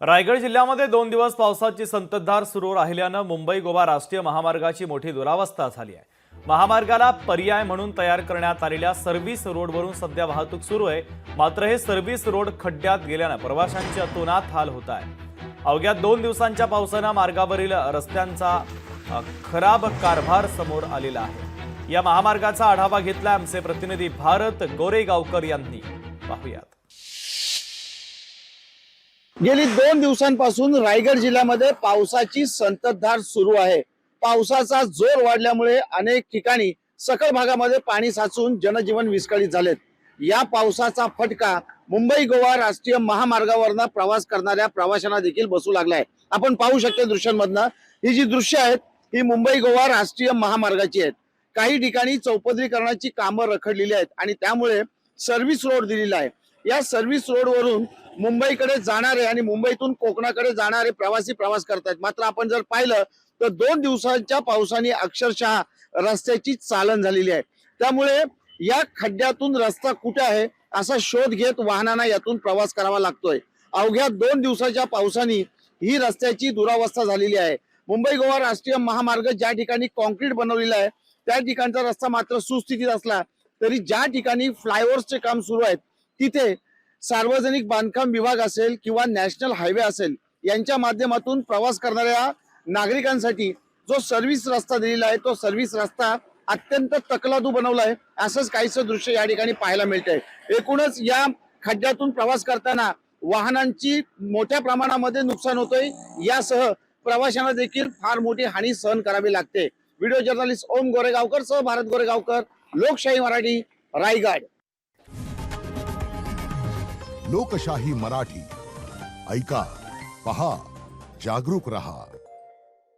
रायगड जिल्ह्यामध्ये 2 दिवस पावसाची संततधार सुरू राहिल्यानं मुंबई गोवा राष्ट्रीय महामार्गाची मोठी दुरावस्था झाली आहे। महामार्गाला पर्याय म्हणून तयार करण्यात आलेल्या सर्व्हिस रोडवरून सध्या वाहतूक सुरू आहे, मात्र हे सर्व्हिस रोड खड्ड्यात गेल्यानं प्रवाशांचे अतोनात हाल होत आहे। अवघ्या 2 दिवसांच्या पावसानं मार्गावरील रस्त्यांचा खराब कारभार समोर आलेला आहे। या महामार्गाचा आढावा घेतला आमचे प्रतिनिधी भारत गोरेगावकर यांनी। पाहूयात। गेली 2 दिवसांपासून रायगड जिल्ह्यामध्ये पावसाची संततधार सुरू आहे। पावसाचा जोर वाढल्यामुळे अनेक ठिकाणी सखल भागामध्ये पाणी साचून जनजीवन विस्कळीत झालेत। या पावसाचा फटका मुंबई गोवा राष्ट्रीय महामार्गावरनं प्रवास करणाऱ्या प्रवाशांना देखील बसू लागलाय। आपण पाहू शकतो दृश्यांमधनं ही जी दृश्य आहेत ही मुंबई गोवा राष्ट्रीय महामार्गाची आहेत। काही ठिकाणी चौपदरीकरणाची कामं रखडलेली आहेत आणि त्यामुळे सर्व्हिस रोड दिलेला आहे। या सर्व्हिस रोडवरून मुंबईकडे जाणारे आणि मुंबईतून कोकणाकडे जाणारे प्रवासी प्रवास करतात। मात्र आपण जर पाहिलं तर 2 दिवसांच्या पावसाने अक्षरशः रस्त्याची चालन झालेली आहे। त्यामुळे या खड्ड्यातून रस्ता कुठे आहे असा शोध घेत वाहनांना यातून प्रवास करावा लागतोय। अवघ्या 2 दिवसाच्या पावसाने ही रस्त्याची दुरावस्था झालेली आहे। मुंबई गोवा राष्ट्रीय महामार्ग ज्या ठिकाणी कॉन्क्रीट बनवलेला आहे त्या ठिकाणचा रस्ता मात्र सुस्थितीत असला तरी ज्या ठिकाणी फ्लायओव्हरचे काम सुरू आहेत तिथे सार्वजनिक बांधकाम विभाग असेल किंवा नॅशनल हायवे असेल यांच्या माध्यमातून प्रवास करणाऱ्या नागरिकांसाठी जो सर्व्हिस रस्ता दिलेला आहे तो सर्व्हिस रस्ता अत्यंत तकलादू बनवला आहे। असंच काहीसं दृश्य या ठिकाणी पाहायला मिळतंय। एकूणच या खड्ड्यातून प्रवास करताना वाहनांची मोठ्या प्रमाणामध्ये नुकसान होतोय, यासह प्रवाशांना देखील फार मोठी हानी सहन करावी लागते। व्हिडिओ जर्नलिस्ट ओम गोरेगावकर सह भारत गोरेगावकर, लोकशाही मराठी, रायगड। लोकशाही मराठी ऐका, पहा, जागरूक रहा।